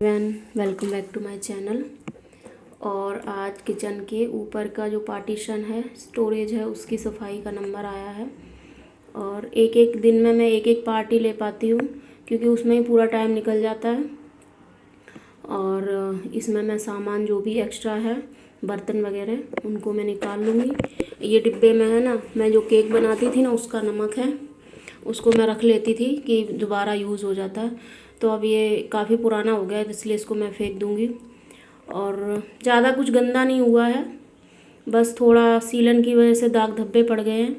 Welcome back to my channel. और आज kitchen के ऊपर का जो पार्टीशन है, स्टोरेज है, उसकी सफाई का नंबर आया है। और एक एक दिन में मैं एक एक पार्टी ले पाती हूँ क्योंकि उसमें ही पूरा टाइम निकल जाता है। और इसमें मैं सामान जो भी एक्स्ट्रा है, बर्तन वगैरह, उनको मैं निकाल लूँगी। ये डिब्बे में है ना, मैं जो केक बनाती थी ना, उसका नमक है, उसको मैं रख लेती थी कि दोबारा यूज़ हो जाता है। तो अब ये काफ़ी पुराना हो गया है, इसलिए इसको मैं फेंक दूँगी। और ज़्यादा कुछ गंदा नहीं हुआ है, बस थोड़ा सीलन की वजह से दाग धब्बे पड़ गए हैं,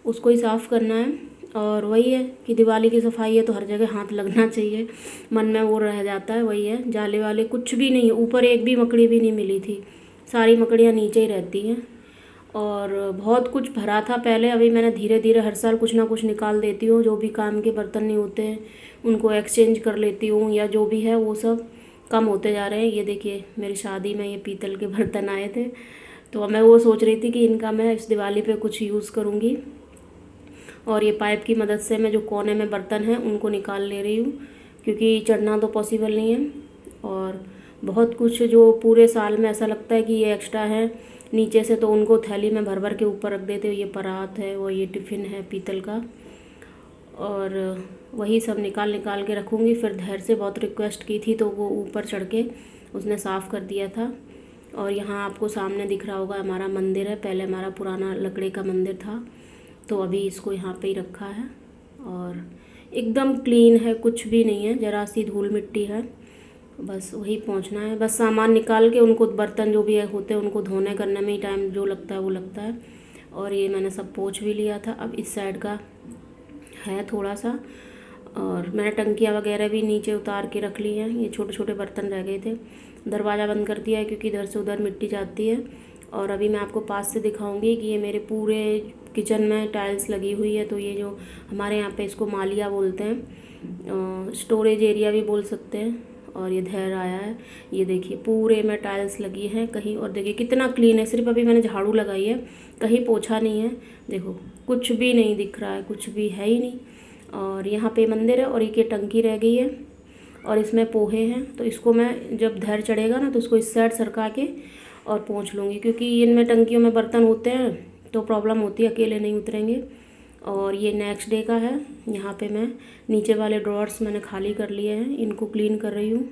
उसको ही साफ़ करना है। और वही है कि दिवाली की सफाई है तो हर जगह हाथ लगना चाहिए, मन में वो रह जाता है। वही है, जाले वाले कुछ भी नहीं है, ऊपर एक भी मकड़ी भी नहीं मिली थी, सारी मकड़ियाँ नीचे ही रहती हैं। और बहुत कुछ भरा था पहले, अभी मैंने धीरे धीरे हर साल कुछ ना कुछ निकाल देती हूँ। जो भी काम के बर्तन नहीं होते हैं उनको एक्सचेंज कर लेती हूँ, या जो भी है वो सब कम होते जा रहे हैं। ये देखिए, मेरी शादी में ये पीतल के बर्तन आए थे, तो अब मैं वो सोच रही थी कि इनका मैं इस दिवाली पे कुछ यूज़ करूँगी। और ये पाइप की मदद से मैं जो कोने में बर्तन हैं उनको निकाल ले रही हूँ, क्योंकि चढ़ना तो पॉसिबल नहीं है। और बहुत कुछ जो पूरे साल में ऐसा लगता है कि ये एक्स्ट्रा है नीचे से, तो उनको थैली में भर भर के ऊपर रख देते हो। ये परात है, वो ये टिफ़िन है पीतल का, और वही सब निकाल निकाल के रखूँगी। फिर धैर्य से बहुत रिक्वेस्ट की थी तो वो ऊपर चढ़ के उसने साफ़ कर दिया था। और यहाँ आपको सामने दिख रहा होगा हमारा मंदिर है, पहले हमारा पुराना लकड़ी का मंदिर था, तो अभी इसको यहाँ पे ही रखा है। और एकदम क्लीन है, कुछ भी नहीं है, ज़रा सी धूल मिट्टी है, बस वही पहुँचना है। बस सामान निकाल के उनको, बर्तन जो भी है होते हैं उनको धोने करने में ही टाइम जो लगता है वो लगता है। और ये मैंने सब पोंछ भी लिया था, अब इस साइड का है थोड़ा सा। और मैंने टंकियाँ वगैरह भी नीचे उतार के रख ली हैं, ये छोटे छोटे बर्तन रह गए थे। दरवाज़ा बंद कर दिया है क्योंकि इधर से उधर मिट्टी जाती है। और अभी मैं आपको पास से दिखाऊंगी कि ये मेरे पूरे किचन में टाइल्स लगी हुई है। तो ये जो हमारे यहाँ पे इसको मालिया बोलते हैं, स्टोरेज एरिया भी बोल सकते हैं। और ये धैर्य आया है, ये देखिए पूरे में टाइल्स लगी हैं कहीं। और देखिए कितना क्लीन है, सिर्फ अभी मैंने झाड़ू लगाई है, कहीं पोछा नहीं है। देखो कुछ भी नहीं दिख रहा है, कुछ भी है ही नहीं। और यहाँ पे मंदिर है और एक ये टंकी रह गई है, और इसमें पोहे हैं। तो इसको मैं जब धैर्य चढ़ेगा ना तो उसको इस साइड सरका के और पोंछ लूँगी, क्योंकि इनमें टंकियों में बर्तन होते हैं तो प्रॉब्लम होती है, अकेले नहीं उतरेंगे। और ये नेक्स्ट डे का है। यहाँ पे मैं नीचे वाले ड्रॉर्स मैंने खाली कर लिए हैं, इनको क्लीन कर रही हूँ।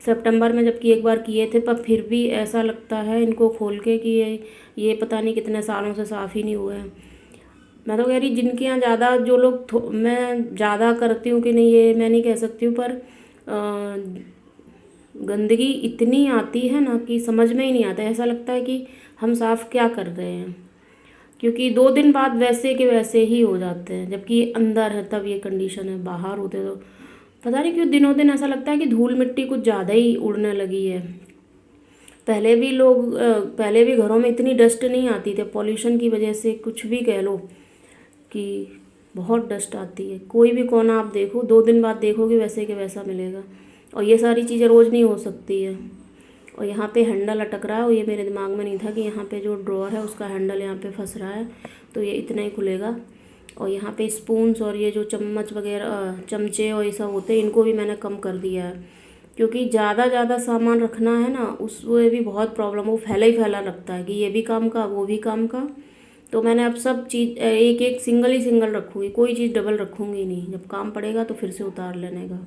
सितंबर में जबकि एक बार किए थे, पर फिर भी ऐसा लगता है इनको खोल के कि ये पता नहीं कितने सालों से साफ़ ही नहीं हुए हैं। मैं तो कह रही जिनके यहाँ ज़्यादा, जो लोग मैं ज़्यादा करती हूँ कि नहीं, ये मैं नहीं कह सकती हूँ, पर गंदगी इतनी आती है ना कि समझ में ही नहीं आता। ऐसा लगता है कि हम साफ़ क्या कर रहे हैं, क्योंकि 2 दिन बाद वैसे के वैसे ही हो जाते हैं। जबकि अंदर है तब ये कंडीशन है, बाहर होते तो पता नहीं क्यों दिनों दिन ऐसा लगता है कि धूल मिट्टी कुछ ज़्यादा ही उड़ने लगी है। पहले भी घरों में इतनी डस्ट नहीं आती थी, पॉल्यूशन की वजह से कुछ भी कह लो कि बहुत डस्ट आती है। कोई भी कोना आप देखो, 2 दिन बाद देखोगे वैसे के वैसा मिलेगा। और ये सारी चीज़ें रोज़ नहीं हो सकती है। और यहाँ पे हैंडल अटक रहा है, और ये मेरे दिमाग में नहीं था कि यहाँ पे जो ड्रॉअर है उसका हैंडल यहाँ पे फंस रहा है, तो ये इतना ही खुलेगा। और यहाँ पे स्पून्स और ये जो चम्मच वगैरह, चमचे और ये सब होते हैं, इनको भी मैंने कम कर दिया है, क्योंकि ज़्यादा सामान रखना है ना, उसमें भी बहुत प्रॉब्लम, वो फैला ही फैला लगता है कि ये भी काम का वो भी काम का। तो मैंने अब सब चीज़ एक एक सिंगल ही सिंगल रखूँगी, कोई चीज़ डबल रखूँगी नहीं। जब काम पड़ेगा तो फिर से उतार लेने का।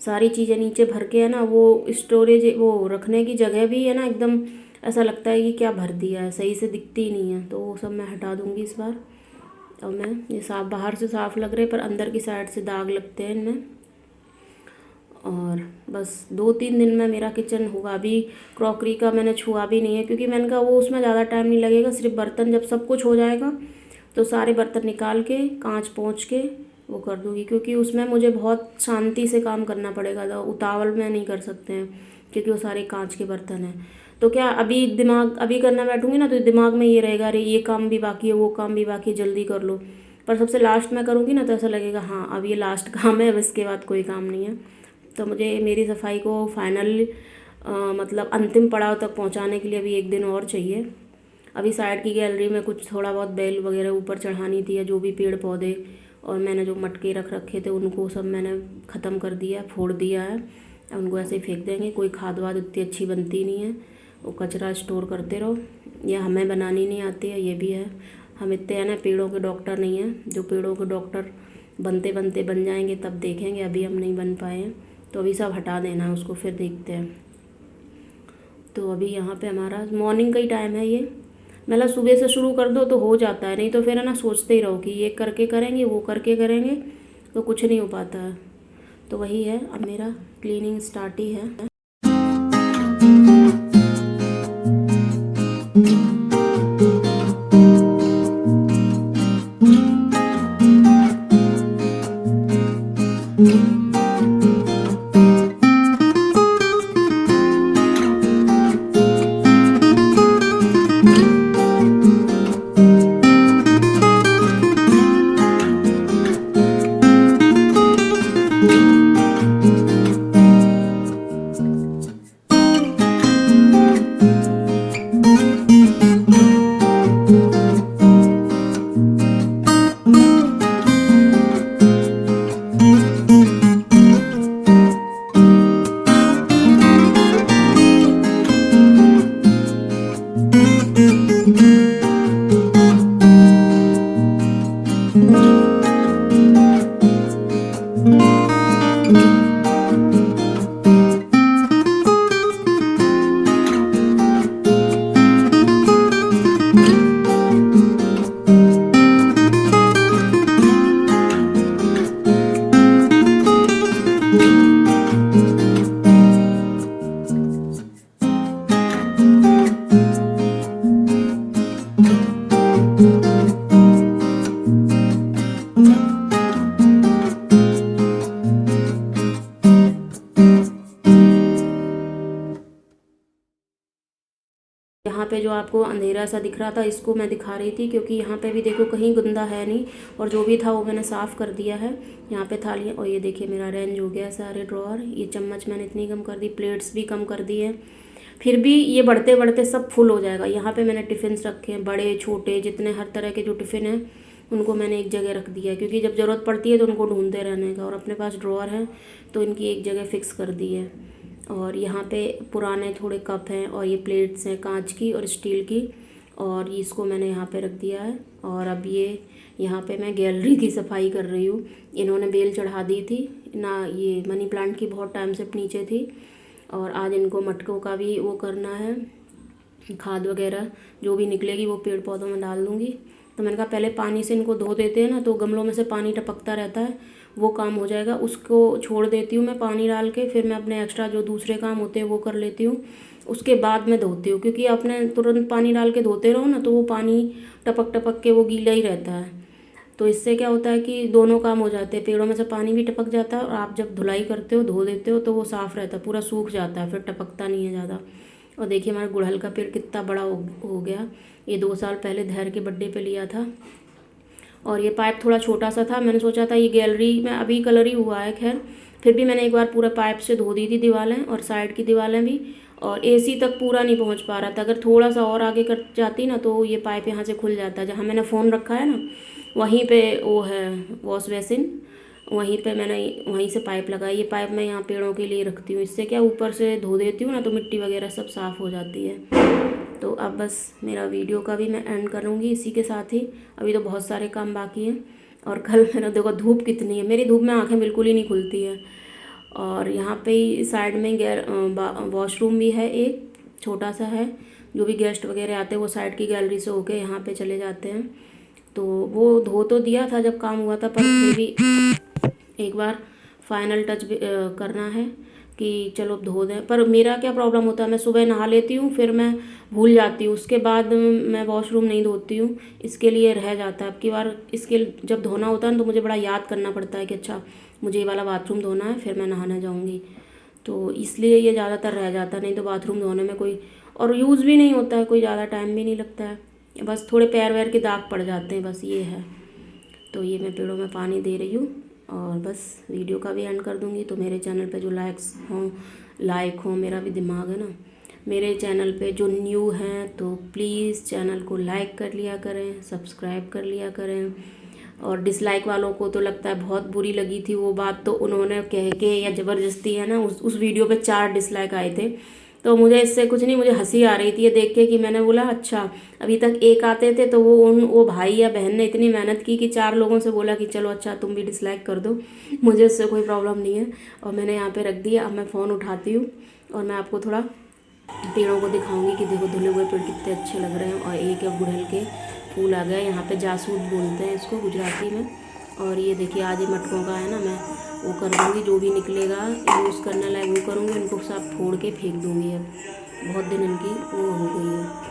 सारी चीज़ें नीचे भर के है ना, वो स्टोरेज, वो रखने की जगह भी है ना, एकदम ऐसा लगता है कि क्या भर दिया है, सही से दिखती ही नहीं है। तो वो सब मैं हटा दूँगी इस बार। और मैं ये साफ, बाहर से साफ़ लग रहे पर अंदर की साइड से दाग लगते हैं इनमें। और बस 2-3 दिन में मेरा किचन होगा। अभी क्रॉकरी का मैंने छुआ भी नहीं है, क्योंकि मैंने कहा वो उसमें ज़्यादा टाइम नहीं लगेगा। सिर्फ बर्तन, जब सब कुछ हो जाएगा तो सारे बर्तन निकाल के कांच पोंछ के वो कर दूँगी, क्योंकि उसमें मुझे बहुत शांति से काम करना पड़ेगा, तो उतावल में नहीं कर सकते हैं, क्योंकि वो सारे कांच के बर्तन हैं। तो क्या अभी करना बैठूँगी ना तो दिमाग में ये रहेगा, अरे ये काम भी बाकी है, वो काम भी बाकी है, जल्दी कर लो। पर सबसे लास्ट में करूँगी ना तो ऐसा लगेगा हाँ अब ये लास्ट काम है, अब इसके बाद कोई काम नहीं है। तो मुझे मेरी सफाई को फाइनल मतलब अंतिम पड़ाव तक पहुंचाने के लिए अभी 1 दिन और चाहिए। अभी साइड की गैलरी में कुछ थोड़ा बहुत बेल वगैरह ऊपर चढ़ानी थी, या जो भी पेड़ पौधे और मैंने जो मटके रख रखे थे उनको सब मैंने ख़त्म कर दिया, फोड़ दिया है। उनको ऐसे ही फेंक देंगे। कोई खाद वाद उतनी अच्छी बनती नहीं है, वो कचरा स्टोर करते रहो। या हमें बनानी नहीं आती है, ये भी है। हम इतने हैं ना पेड़ों के डॉक्टर नहीं हैं, जो पेड़ों के डॉक्टर बनते बनते बन जाएंगे तब देखेंगे, अभी हम नहीं बन पाए हैं। तो अभी सब हटा देना है उसको, फिर देखते हैं। तो अभी यहाँ पे हमारा मॉर्निंग का ही टाइम है ये, मतलब सुबह से शुरू कर दो तो हो जाता है, नहीं तो फिर है ना सोचते ही रहो कि ये करके करेंगे वो करके करेंगे, तो कुछ नहीं हो पाता है। तो वही है, अब मेरा क्लीनिंग स्टार्ट ही है। यहाँ पे जो आपको अंधेरा सा दिख रहा था, इसको मैं दिखा रही थी क्योंकि यहाँ पे भी देखो कहीं गंदा है नहीं, और जो भी था वो मैंने साफ़ कर दिया है। यहाँ पे थालियाँ, और ये देखिए मेरा अरेंज हो गया सारे ड्रॉअर। ये चम्मच मैंने इतनी कम कर दी, प्लेट्स भी कम कर दी है। फिर भी ये बढ़ते बढ़ते सब फुल हो जाएगा। यहाँ पे मैंने टिफ़िन्स रखे हैं, बड़े छोटे जितने हर तरह के जो टिफ़िन हैं उनको मैंने एक जगह रख दिया है, क्योंकि जब ज़रूरत पड़ती है तो उनको ढूंढते रहने का। और अपने पास ड्रॉअर है तो इनकी एक जगह फ़िक्स कर दी है। और यहाँ पे पुराने थोड़े कप हैं, और ये प्लेट्स हैं कांच की और स्टील की, और इसको मैंने यहाँ पे रख दिया है। और अब ये यहाँ पे मैं गैलरी की सफाई कर रही हूँ। इन्होंने बेल चढ़ा दी थी ना, ये मनी प्लांट की बहुत टाइम से नीचे थी, और आज इनको मटकों का भी वो करना है, खाद वगैरह जो भी निकलेगी वो पेड़ पौधों में डाल दूँगी। तो मैंने कहा पहले पानी से इनको धो देते हैं ना, तो गमलों में से पानी टपकता रहता है, वो काम हो जाएगा। उसको छोड़ देती हूँ मैं पानी डाल के, फिर मैं अपने एक्स्ट्रा जो दूसरे काम होते हैं वो कर लेती हूँ, उसके बाद मैं धोती हूँ। क्योंकि आपने तुरंत पानी डाल के धोते रहो ना तो वो पानी टपक टपक के वो गीला ही रहता है। तो इससे क्या होता है कि दोनों काम हो जाते हैं, पेड़ों में से पानी भी टपक जाता है, और आप जब धुलाई करते हो धो देते हो तो वो साफ़ रहता है, पूरा सूख जाता है, फिर टपकता नहीं है ज़्यादा। और देखिए हमारा गुड़हल का पेड़ कितना बड़ा हो गया। ये 2 साल पहले धैर्य के बर्थडे पे लिया था। और ये पाइप थोड़ा छोटा सा था, मैंने सोचा था ये गैलरी में अभी कलर ही हुआ है, खैर फिर भी मैंने एक बार पूरा पाइप से धो दी थी दीवारें और साइड की दीवारें भी। और एसी तक पूरा नहीं पहुंच पा रहा था, अगर थोड़ा सा और आगे कर जाती ना तो ये पाइप यहाँ से खुल जाता। जहाँ मैंने फ़ोन रखा है ना वहीं पे वो है वॉश बेसिन, वहीं पे मैंने वहीं से पाइप लगाई। ये पाइप मैं यहाँ पेड़ों के लिए रखती हूँ, इससे क्या ऊपर से धो देती हूँ ना तो मिट्टी वगैरह सब साफ़ हो जाती है। तो अब बस मेरा वीडियो का भी मैं एंड करूँगी इसी के साथ ही। अभी तो बहुत सारे काम बाकी हैं। और कल मेरा देखो धूप कितनी है, मेरी धूप में आंखें बिल्कुल ही नहीं खुलती है। और यहाँ पे ही साइड में वॉशरूम भी है, एक छोटा सा है, जो भी गेस्ट वगैरह आते हैं वो साइड की गैलरी से होके यहाँ पे चले जाते हैं। तो वो धो तो दिया था जब काम हुआ था, पर फिर भी एक बार फाइनल टच भी करना है कि चलो धो दें। पर मेरा क्या प्रॉब्लम होता है, मैं सुबह नहा लेती हूँ फिर मैं भूल जाती हूँ, उसके बाद मैं वॉशरूम नहीं धोती हूँ, इसके लिए रह जाता है। अब की बार इसके जब धोना होता है तो मुझे बड़ा याद करना पड़ता है कि अच्छा मुझे ये वाला बाथरूम धोना है, फिर मैं नहाने जाऊँगी। तो इसलिए ये ज़्यादातर रह जाता है, नहीं तो बाथरूम धोने में कोई और यूज़ भी नहीं होता है, कोई ज़्यादा टाइम भी नहीं लगता है, बस थोड़े पैर वैर के दाग पड़ जाते हैं, बस ये है। तो ये मैं पेड़ों में पानी दे रही हूँ और बस वीडियो का भी एंड कर दूँगी। तो मेरे चैनल पे जो लाइक हो, मेरा भी दिमाग है ना, मेरे चैनल पे जो न्यू हैं तो प्लीज़ चैनल को लाइक कर लिया करें, सब्सक्राइब कर लिया करें, और डिसलाइक वालों को तो लगता है बहुत बुरी लगी थी वो बात, तो उन्होंने कह के या ज़बरदस्ती है ना उस वीडियो पे 4 डिसलाइक आए थे। तो मुझे इससे कुछ नहीं, मुझे हंसी आ रही थी ये देख के कि मैंने बोला अच्छा अभी तक एक आते थे, तो वो भाई या बहन ने इतनी मेहनत की कि 4 लोगों से बोला कि चलो अच्छा तुम भी डिसलाइक कर दो। मुझे इससे कोई प्रॉब्लम नहीं है। और मैंने यहाँ पे रख दिया। अब मैं फ़ोन उठाती हूँ और मैं आपको थोड़ा पेड़ों को दिखाऊंगी कि देखो धुले हुए पेड़ कितने अच्छे लग रहे हैं। और एक गुड़हल के फूल आ गए, यहाँ पे जासूद बोलते हैं इसको गुजराती में। और ये देखिए आज ये मटकों का है ना, मैं वो कर दूँगी, जो भी निकलेगा यूज़ करने लायक वो करूँगी, इनको सब फोड़ के फेंक दूँगी। अब बहुत दिन इनकी वो हो गई है।